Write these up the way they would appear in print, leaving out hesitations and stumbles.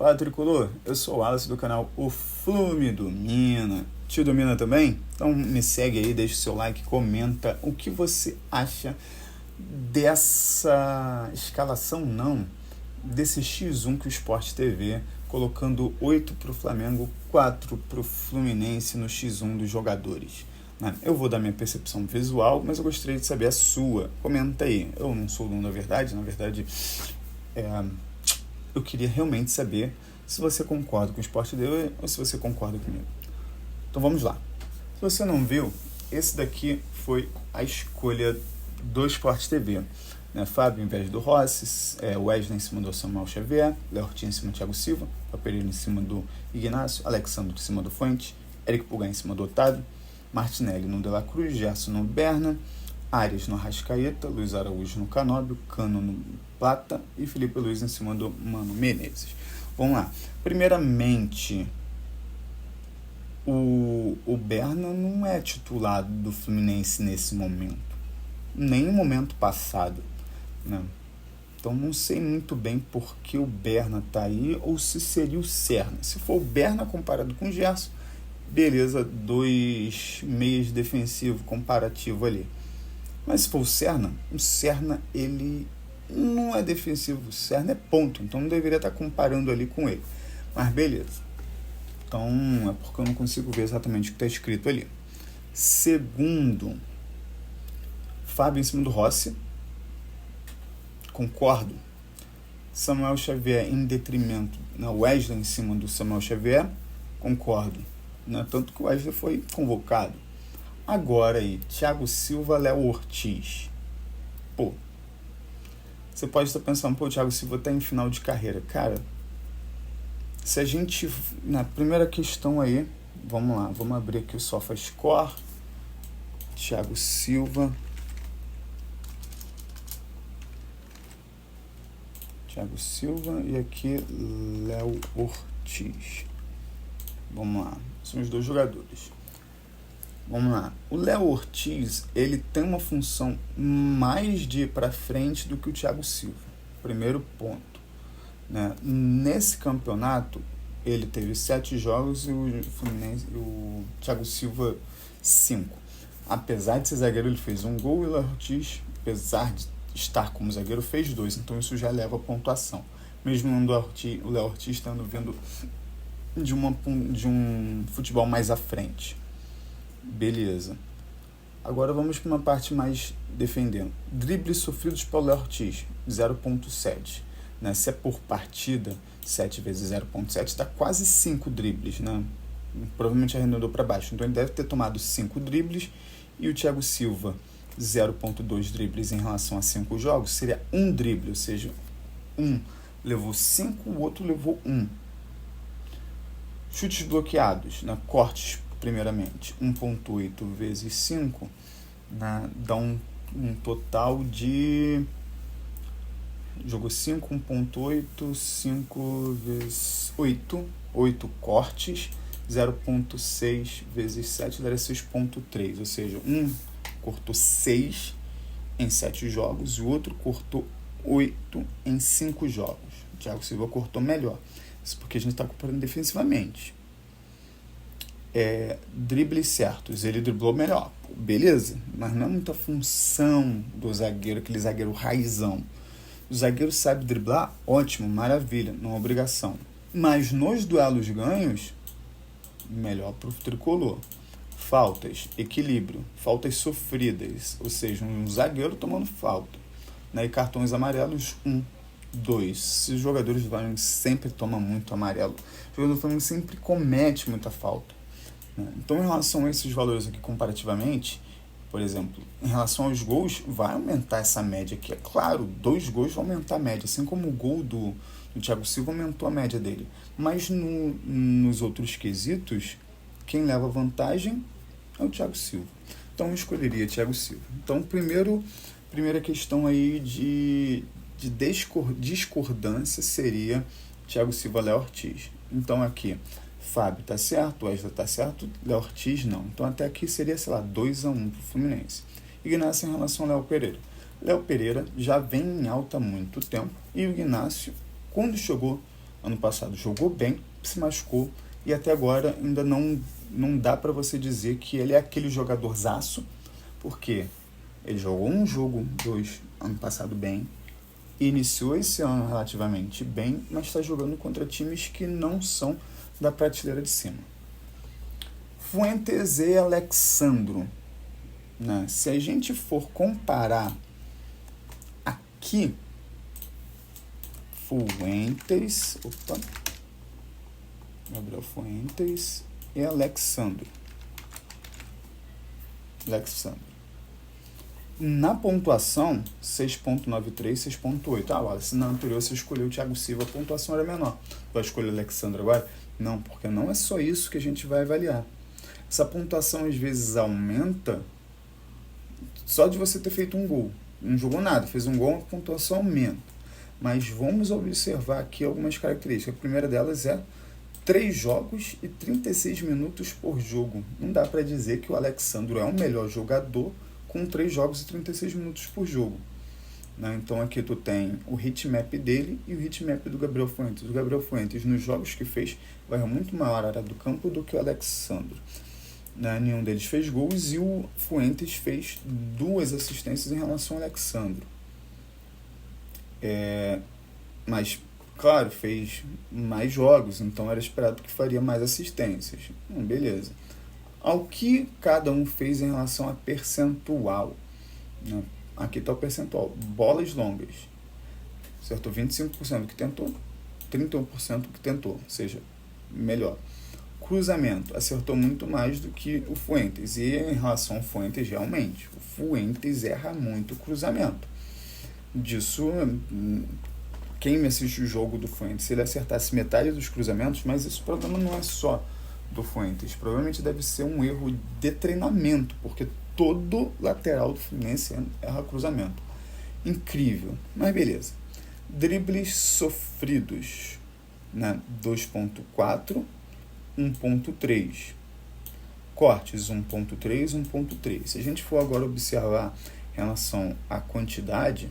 Fala, Tricolor, eu sou o Wallace do canal O Flume Domina. Te domina também? Então me segue aí, deixa o seu like, comenta o que você acha dessa escalação, não, desse X1 que o Sport TV, colocando 8 para o Flamengo, 4 para o Fluminense no X1 dos jogadores. Eu vou dar minha percepção visual, mas eu gostaria de saber a sua. Comenta aí. Eu não sou o dono da verdade, na verdade, eu queria realmente saber se você concorda com o Sport TV ou se você concorda comigo. Então vamos lá. Se você não viu, esse daqui foi a escolha do Sport TV. Fábio em vez do Rossi, Wesley em cima do Samuel Xavier, Léo Ortiz em cima do Thiago Silva, Pereira em cima do Ignacio, Alexandre em cima do Fuentes, Eric Pulgar em cima do Otávio, Martinelli no De La Cruz, Gerson no Berna, Arias no Arrascaeta, Luiz Araújo no Canóbio, Cano no Plata e Felipe Luiz em cima do Mano Menezes. Vamos lá. Primeiramente, o Berna não é titular do Fluminense nesse momento, nem no momento passado, né? Então não sei muito bem por que o Berna tá aí, ou se seria o Serna. Se for o Berna comparado com o Gerson, beleza, 2 meias defensivos comparativo ali. Mas se for o Serna ele não é defensivo, o Serna é ponto, então não deveria estar comparando ali com ele. Mas beleza. Então é porque eu não consigo ver exatamente o que está escrito ali. Segundo, Fábio em cima do Rossi. Concordo. Samuel Xavier em detrimento, Wesley em cima do Samuel Xavier. Concordo. Tanto que o Wesley foi convocado. Agora aí, Thiago Silva, Léo Ortiz. Você pode estar pensando, o Thiago Silva está em final de carreira. Cara, se a gente, na primeira questão aí, vamos lá, vamos abrir aqui o SofaScore. Thiago Silva. E aqui Léo Ortiz. Vamos lá, são os dois jogadores. Vamos lá, o Léo Ortiz, ele tem uma função mais de ir para frente do que o Thiago Silva. Primeiro ponto. Nesse campeonato, ele teve 7 jogos e o Thiago Silva 5. Apesar de ser zagueiro, ele fez 1 gol e o Léo Ortiz, apesar de estar como zagueiro, fez 2, então isso já leva a pontuação. Mesmo o Léo Ortiz estando vindo de um futebol mais à frente. Beleza. Agora vamos para uma parte mais defendendo. Dribles sofridos pelo Léo Ortiz, 0.7. Se é por partida, 7 vezes 0.7 dá quase 5 dribles. Provavelmente arredondou para baixo. Então ele deve ter tomado 5 dribles. E o Thiago Silva, 0.2 dribles em relação a 5 jogos, seria 1 drible, ou seja, um levou 5, o outro levou 1. Chutes bloqueados, cortes, primeiramente, 1.8 vezes 5, dá um total de... Jogou 5, 1.8, 5 vezes 8, 8 cortes, 0.6 vezes 7 daria 6.3, ou seja, um cortou 6 em 7 jogos e o outro cortou 8 em 5 jogos. O Thiago Silva cortou melhor. Isso porque a gente está comparando defensivamente. Dribles certos, ele driblou melhor. Beleza, mas não é muita função do zagueiro, aquele zagueiro raizão. O zagueiro sabe driblar? Ótimo, maravilha, não é obrigação. Mas nos duelos ganhos, melhor para o tricolor. Faltas, equilíbrio, faltas sofridas, ou seja, um zagueiro tomando falta. E cartões amarelos, 1, 2. Se os jogadores do Flamengo sempre tomam muito amarelo, o jogador do Flamengo sempre comete muita falta. Então, em relação a esses valores aqui comparativamente, por exemplo, em relação aos gols, vai aumentar essa média aqui. É claro, 2 gols vão aumentar a média, assim como o gol do Thiago Silva aumentou a média dele. Mas nos outros quesitos, quem leva vantagem é o Thiago Silva. Então eu escolheria Thiago Silva. Então primeira questão aí de discordância seria Thiago Silva, Léo Ortiz. Então aqui, Fábio tá certo, Wesley tá certo, Léo Ortiz não. Então até aqui seria, 2-1 pro Fluminense. Ignacio em relação ao Léo Pereira. Léo Pereira já vem em alta há muito tempo e o Ignacio, quando chegou ano passado jogou bem, se machucou, e até agora ainda não dá para você dizer que ele é aquele jogadorzaço, porque ele jogou um jogo, 2, ano passado bem, iniciou esse ano relativamente bem, mas está jogando contra times que não são da prateleira de cima. Fuentes e Alexandro, né? Se a gente for comparar aqui, Gabriel Fuentes e Alexandro. Na pontuação, 6.93, 6.8. Wallace, na anterior você escolheu o Thiago Silva, a pontuação era menor. Vai escolher o Alexandre agora? Não, porque não é só isso que a gente vai avaliar. Essa pontuação às vezes aumenta só de você ter feito um gol. Não jogou nada, fez um gol, a pontuação aumenta. Mas vamos observar aqui algumas características. A primeira delas é 3 jogos e 36 minutos por jogo. Não dá para dizer que o Alexandre é o melhor jogador com 3 jogos e 36 minutos por jogo. Né? Então aqui tu tem o hitmap dele e o hitmap do Gabriel Fuentes. O Gabriel Fuentes, nos jogos que fez, vai muito maior área do campo do que o Alexandre. Né? Nenhum deles fez gols e o Fuentes fez 2 assistências em relação ao Alexandre. Mas, claro, fez mais jogos, então era esperado que faria mais assistências. Beleza. Ao que cada um fez em relação a percentual. Né? Aqui está o percentual. Bolas longas. Acertou 25% do que tentou, 31% do que tentou, ou seja, melhor. Cruzamento. Acertou muito mais do que o Fuentes. E em relação ao Fuentes, realmente, o Fuentes erra muito o cruzamento. Disso, quem me assiste o jogo do Fuentes, se ele acertasse metade dos cruzamentos, mas esse problema não é só do Fuentes, provavelmente deve ser um erro de treinamento, porque todo lateral do Fluminense erra cruzamento. Incrível, mas beleza. Dribles sofridos, né? 2.4, 1.3. Cortes, 1.3, 1.3. Se a gente for agora observar em relação à quantidade,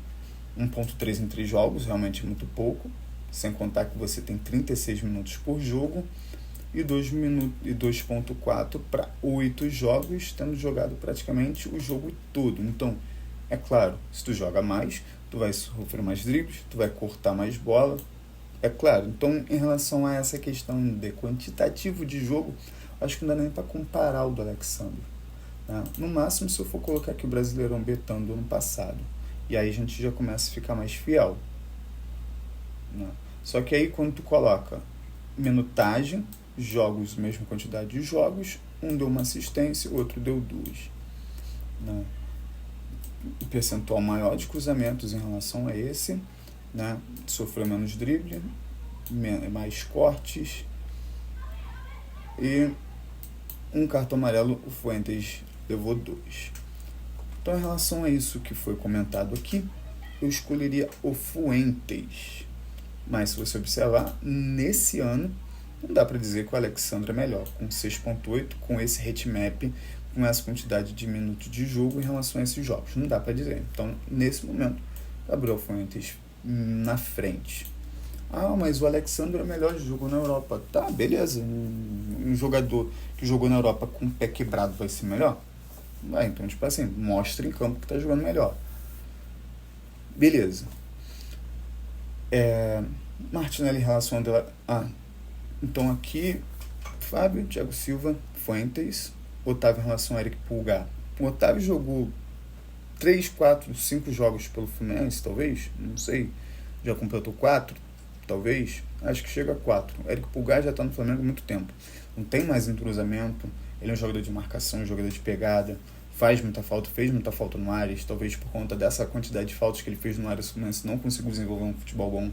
1.3 em 3 jogos, realmente é muito pouco, sem contar que você tem 36 minutos por jogo, e 2.4 para 8 jogos, tendo jogado praticamente o jogo todo. Então, é claro, se tu joga mais, tu vai sofrer mais dribles, tu vai cortar mais bola, é claro. Então, em relação a essa questão de quantitativo de jogo, acho que não dá nem para comparar o do Alexandre. Né? No máximo, se eu for colocar aqui o Brasileirão Betão do ano passado, e aí a gente já começa a ficar mais fiel. Né? Só que aí quando tu coloca minutagem, jogos, mesma quantidade de jogos, um deu uma assistência, o outro deu 2. Né? O percentual maior de cruzamentos em relação a esse, né? Sofreu menos drible, mais cortes, e um cartão amarelo, o Fuentes levou 2. Então, em relação a isso que foi comentado aqui, eu escolheria o Fuentes. Mas, se você observar, nesse ano, não dá para dizer que o Alexandre é melhor, com 6.8, com esse hitmap, com essa quantidade de minutos de jogo em relação a esses jogos. Não dá para dizer. Então, nesse momento, Gabriel Fuentes na frente. Mas o Alexandre é melhor de jogo na Europa. Tá, beleza. Um jogador que jogou na Europa com o pé quebrado vai ser melhor? Então, tipo assim, mostra em campo que tá jogando melhor. Beleza. Martinelli em relação a... então aqui, Fábio, Thiago Silva, Fuentes, Otávio em relação a Eric Pulgar. O Otávio jogou 3, 4, 5 jogos pelo Fluminense, talvez, não sei. Já completou 4, talvez. Acho que chega a 4. Eric Pulgar já tá no Flamengo há muito tempo. Não tem mais entrosamento. Ele é um jogador de marcação, um jogador de pegada, fez muita falta no Ares, talvez por conta dessa quantidade de faltas que ele fez no Ares, o Fluminense não conseguiu desenvolver um futebol bom.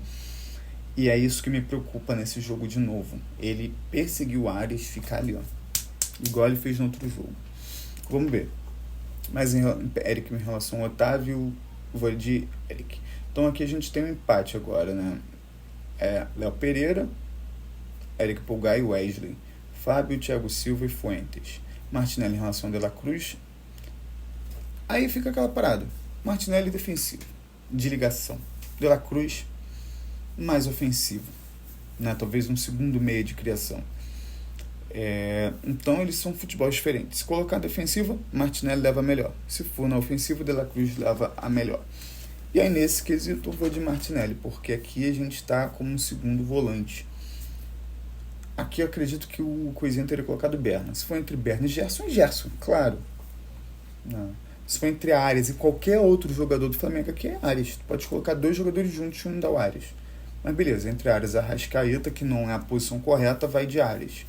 E é isso que me preocupa nesse jogo de novo. Ele perseguiu o Ares ficar ali, ó, igual ele fez no outro jogo. Vamos ver. Mas Eric em relação ao Otávio, vou de Eric. Então aqui a gente tem um empate agora, né? Léo Pereira, Eric Pulgar e Wesley. Fábio, Thiago Silva e Fuentes. Martinelli em relação a De La Cruz. Aí fica aquela parada. Martinelli defensivo, de ligação. De La Cruz mais ofensivo. né? Talvez um segundo meia de criação. Então eles são futebol diferentes. Se colocar defensiva, Martinelli leva a melhor. Se for na ofensiva, De La Cruz leva a melhor. E aí nesse quesito eu vou de Martinelli, porque aqui a gente está como um segundo volante. Aqui eu acredito que o Coisinha teria colocado Berna. Se for entre Berna e Gerson, claro. Não. Se for entre Arias e qualquer outro jogador do Flamengo, aqui é Arias. Tu pode colocar 2 jogadores juntos e um dá o Arias. Mas beleza, entre Arias e Arrascaeta, que não é a posição correta, vai de Arias.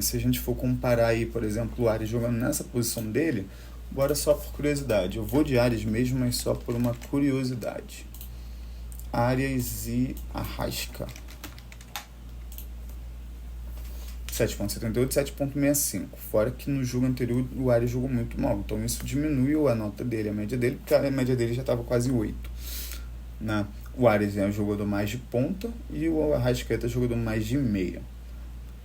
Se a gente for comparar aí, por exemplo, o Arias jogando nessa posição dele, bora só por curiosidade. Eu vou de Arias mesmo, mas só por uma curiosidade. Arias e Arrasca. 7.78, 7.65. Fora que no jogo anterior o Arias jogou muito mal. Então isso diminuiu a nota dele, a média dele, porque a média dele já estava quase 8. O Arias é um jogador mais de ponta e o Arrascaeta é um jogador mais de meia.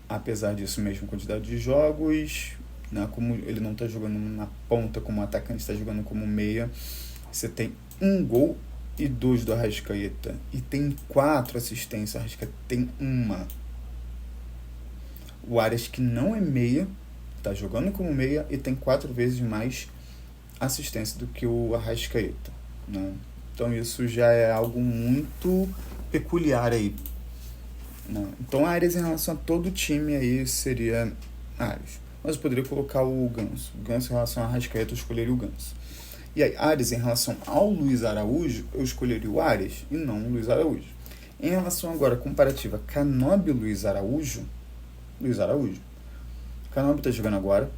Apesar disso, mesmo quantidade de jogos, como ele não está jogando na ponta como atacante, está jogando como meia, você tem 1 gol e 2 do Arrascaeta. E tem 4 assistências, o Arrascaeta tem 1. O Arias, que não é meia, está jogando como meia e tem 4 vezes mais assistência do que o Arrascaeta. Então isso já é algo muito peculiar aí. Então Arias em relação a todo o time aí seria Arias. Mas eu poderia colocar o Ganso. O Ganso em relação a Arrascaeta eu escolheria o Ganso. E aí Arias em relação ao Luiz Araújo eu escolheria o Arias e não o Luiz Araújo. Em relação agora comparativa Canóbio e Luiz Araújo. Canóbio está jogando agora.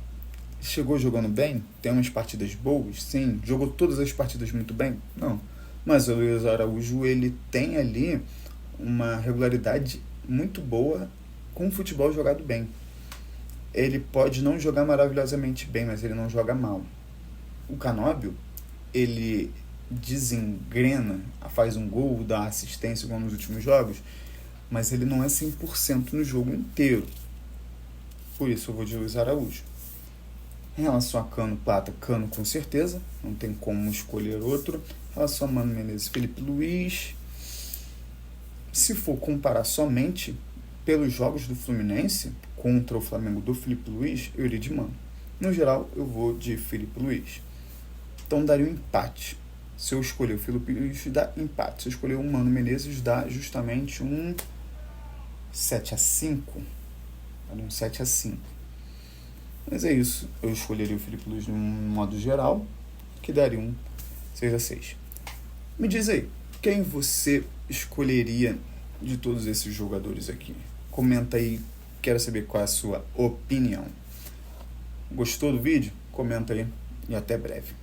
Chegou jogando bem? Tem umas partidas boas? Sim. Jogou todas as partidas muito bem? Não. Mas o Luiz Araújo ele tem ali uma regularidade muito boa com o futebol jogado bem. Ele pode não jogar maravilhosamente bem, mas ele não joga mal. O Canóbio, ele desengrena, faz um gol, dá assistência igual nos últimos jogos, mas ele não é 100% no jogo inteiro. Por isso eu vou de Luiz Araújo. Em relação a Cano, Plata, Cano com certeza, não tem como escolher outro. Em relação a Mano Menezes, Felipe Luiz. Se for comparar somente pelos jogos do Fluminense contra o Flamengo do Felipe Luiz, eu iria de Mano. No geral, eu vou de Felipe Luiz. Então daria um empate. Se eu escolher o Felipe Luiz, dá empate. Se eu escolher o Mano Menezes, dá justamente um 7-5. Um 7-5. Mas é isso. Eu escolheria o Felipe Luiz de um modo geral, que daria um 6-6. Me diz aí, quem você escolheria de todos esses jogadores aqui? Comenta aí, quero saber qual é a sua opinião. Gostou do vídeo? Comenta aí e até breve.